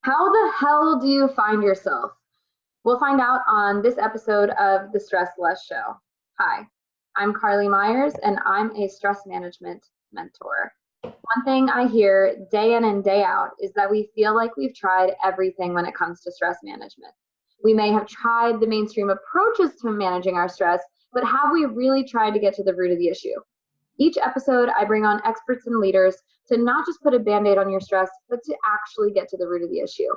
How the hell do you find yourself? We'll find out on this episode of the Stress Less Show. Hi, I'm Carly Myers, and I'm a stress management mentor. One thing I hear day in and day out is that we feel like we've tried everything when it comes to stress management. We may have tried the mainstream approaches to managing our stress, but have we really tried to get to the root of the issue? Each episode, I bring on experts and leaders to not just put a band-aid on your stress, but to actually get to the root of the issue.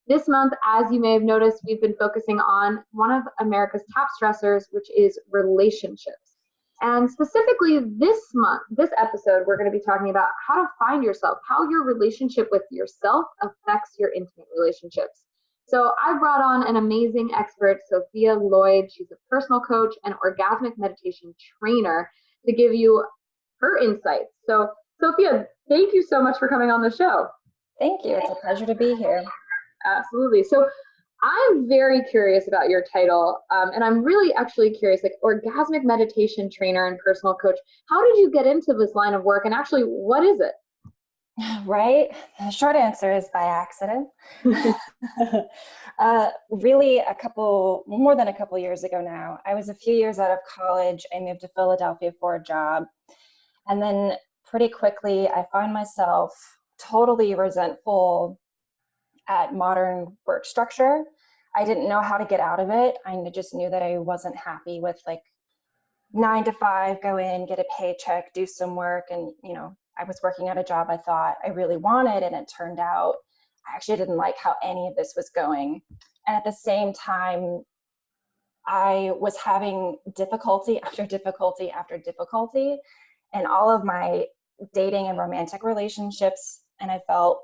This month, as you may have noticed, we've been focusing on one of America's top stressors, which is relationships. And specifically this month, this episode, we're going to be talking about how to find yourself, how your relationship with yourself affects your intimate relationships. So I brought on an amazing expert, Sofia Lloyd. She's a personal coach and orgasmic meditation trainer to give you her insights. So Sophia, thank you so much for coming on the show. Thank you. It's a pleasure to be here. Absolutely. So I'm very curious about your title, and I'm really actually curious, like orgasmic meditation trainer and personal coach. How did you get into this line of work, and actually, what is it? Right? The short answer is by accident. Really, more than a couple years ago now, I was a few years out of college. I moved to Philadelphia for a job. And then pretty quickly, I found myself totally resentful at modern work structure. I didn't know how to get out of it. I just knew that I wasn't happy with 9 to 5, go in, get a paycheck, do some work. And, I was working at a job I thought I really wanted. And it turned out I actually didn't like how any of this was going. And at the same time, I was having difficulty after difficulty after difficulty in all of my dating and romantic relationships. And I felt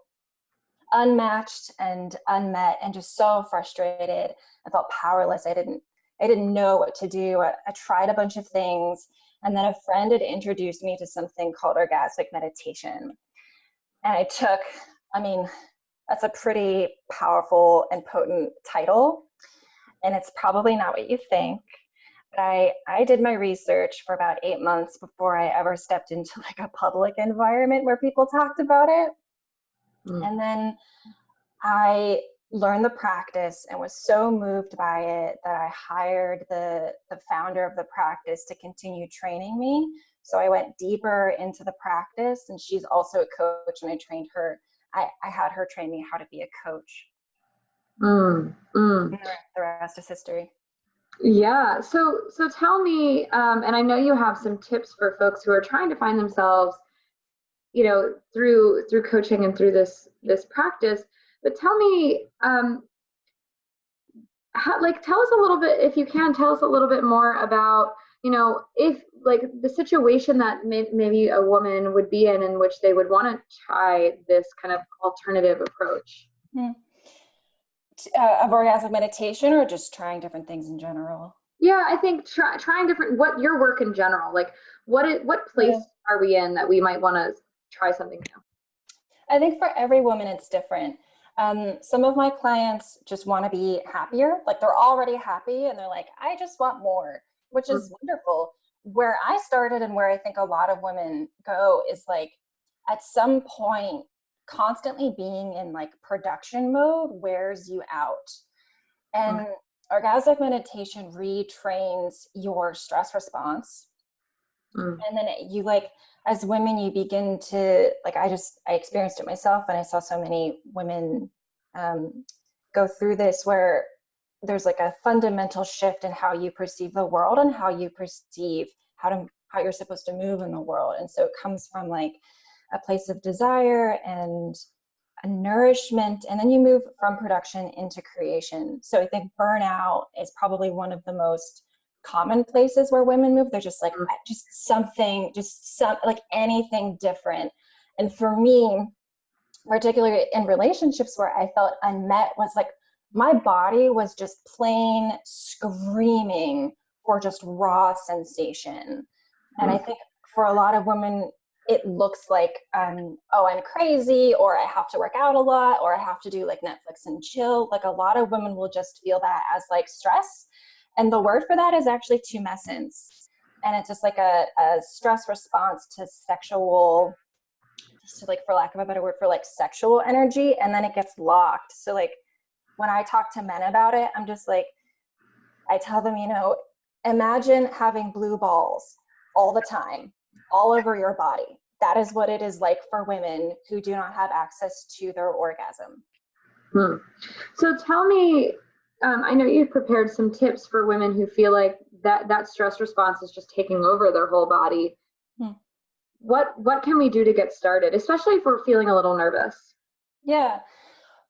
unmatched and unmet and just so frustrated. I felt powerless. I didn't know what to do. I tried a bunch of things. And then a friend had introduced me to something called orgasmic meditation. And that's a pretty powerful and potent title. And it's probably not what you think. But I did my research for about 8 months before I ever stepped into a public environment where people talked about it. And then I learned the practice and was so moved by it that I hired the founder of the practice to continue training me. So I went deeper into the practice, and she's also a coach, and I trained her. I had her train me how to be a coach. The rest is history. Yeah. So tell me, and I know you have some tips for folks who are trying to find themselves, through coaching and through this practice. But tell me, tell us a little bit, if you can, tell us a little bit more about, if the situation that maybe a woman would be in which they would want to try this kind of alternative approach. Of orgasmic meditation, or just trying different things in general? Yeah, I think trying what your work in general, what place are we in that we might want to try something new? I think for every woman it's different. Some of my clients just want to be happier. They're already happy and they're like, I just want more, which is wonderful. Where I started and where I think a lot of women go is at some point, constantly being in production mode wears you out. And orgasmic meditation retrains your stress response. And then you as women, you begin to I experienced it myself, and I saw so many women go through this, where there's a fundamental shift in how you perceive the world and how you perceive how you're supposed to move in the world. And so it comes from a place of desire and a nourishment, and then you move from production into creation. So I think burnout is probably one of the most common places where women move. They're just anything different. And for me, particularly in relationships where I felt unmet, was my body was just plain screaming for just raw sensation. And I think for a lot of women, it looks like, I'm crazy, or I have to work out a lot, or I have to do Netflix and chill. A lot of women will just feel that as stress. And the word for that is actually tumescence. And it's just a stress response to like, for lack of a better word, for like sexual energy, and then it gets locked. So like when I talk to men about it, I'm just like, I tell them, imagine having blue balls all the time, all over your body. That is what it is like for women who do not have access to their orgasm. So tell me, I know you've prepared some tips for women who feel like that stress response is just taking over their whole body. What can we do to get started, especially if we're feeling a little nervous? Yeah.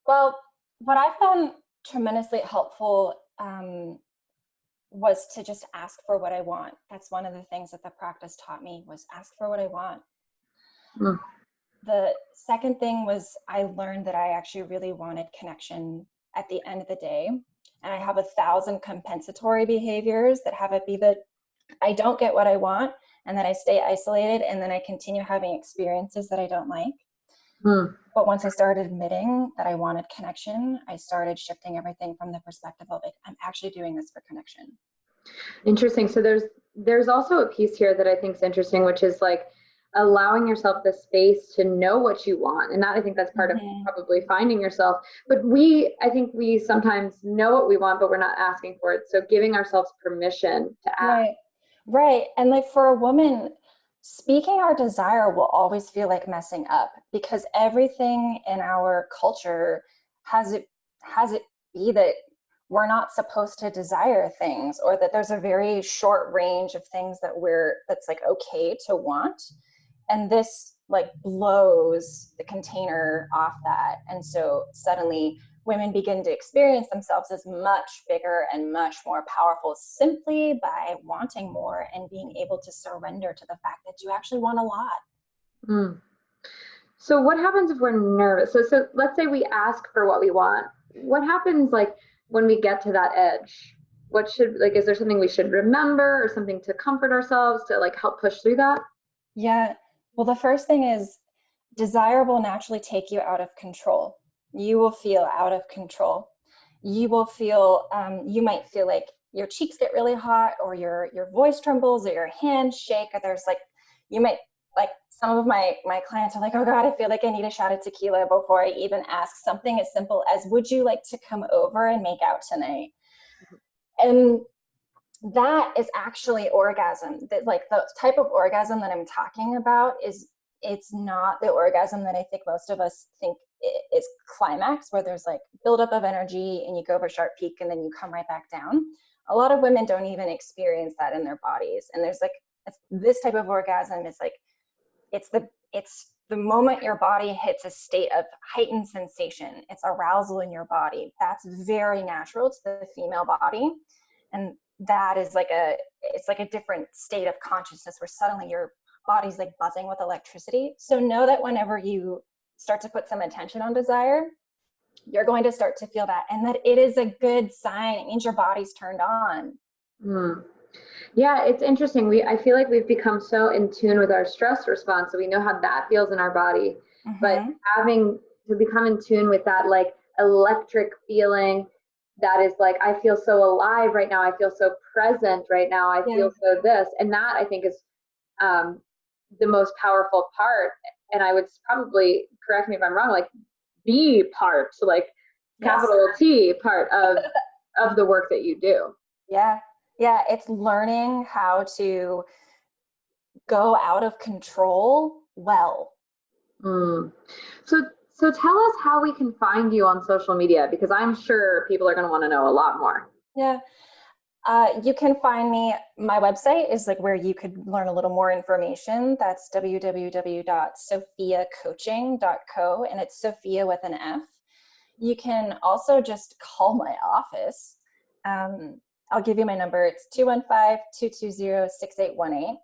Well, what I found tremendously helpful was to just ask for what I want. That's one of the things that the practice taught me, was ask for what I want. The second thing was I learned that I actually really wanted connection at the end of the day. And I have 1,000 compensatory behaviors that have it be that I don't get what I want, and then I stay isolated, and then I continue having experiences that I don't like. But once I started admitting that I wanted connection, I started shifting everything from the perspective of, like, I'm actually doing this for connection. Interesting. So there's also a piece here that I think is interesting, which is like allowing yourself the space to know what you want. And that, I think that's part of probably finding yourself. But I think we sometimes know what we want, but we're not asking for it. So giving ourselves permission to ask. Right. And like for a woman, speaking our desire will always feel like messing up, because everything in our culture has it be that we're not supposed to desire things, or that there's a very short range of things that's like okay to want. And this like blows the container off that. And so suddenly women begin to experience themselves as much bigger and much more powerful, simply by wanting more and being able to surrender to the fact that you actually want a lot. So what happens if we're nervous? So let's say we ask for what we want. What happens like when we get to that edge? Is there something we should remember, or something to comfort ourselves to like help push through that? Yeah. Well, the first thing is, desire will naturally take you out of control. You will feel out of control. You will feel, you might feel like your cheeks get really hot, or your voice trembles, or your hands shake, or there's like, you might, like, some of my clients are like, oh God, I feel like I need a shot of tequila before I even ask something as simple as, would you like to come over and make out tonight? And that is actually orgasm. That, like, the type of orgasm that I'm talking about it's not the orgasm that I think most of us think is climax, where there's like buildup of energy and you go over a sharp peak and then you come right back down. A lot of women don't even experience that in their bodies. And there's like this type of orgasm is like, it's the moment your body hits a state of heightened sensation. It's arousal in your body. That's very natural to the female body. And that is it's like a different state of consciousness, where suddenly your body's like buzzing with electricity. So know that whenever you start to put some attention on desire, you're going to start to feel that, and that it is a good sign. It means your body's turned on. Yeah, it's interesting. I feel like we've become so in tune with our stress response, so we know how that feels in our body. But having to become in tune with that like electric feeling, that is like, I feel so alive right now, I feel so present right now, I feel so this, and that I think is the most powerful part. And I would probably, correct me if I'm wrong, like the part, so like capital T part of the work that you do. Yeah, it's learning how to go out of control well. So tell us how we can find you on social media, because I'm sure people are going to want to know a lot more. Yeah. You can find me. My website is like where you could learn a little more information. That's www.sofiacoaching.co, and it's Sophia with an F. You can also just call my office. I'll give you my number. It's 215-220-6818.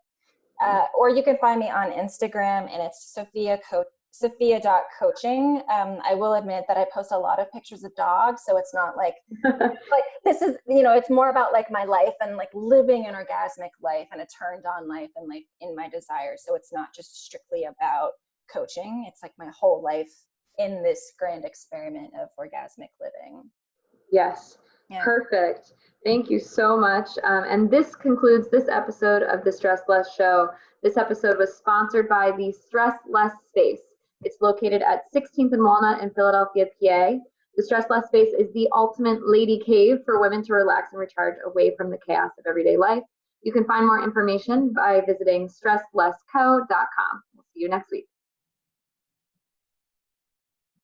Or you can find me on Instagram, and it's Sophia.coaching. I will admit that I post a lot of pictures of dogs, so it's not like like this is, it's more about like my life and like living an orgasmic life and a turned on life and like in my desire. So it's not just strictly about coaching. It's like my whole life in this grand experiment of orgasmic living. Yes. Yeah. Perfect. Thank you so much. And this concludes this episode of the Stress Less Show. This episode was sponsored by the Stress Less Space. It's located at 16th and Walnut in Philadelphia, PA. The Stress Less space is the ultimate lady cave for women to relax and recharge away from the chaos of everyday life. You can find more information by visiting stresslessco.com. We'll see you next week.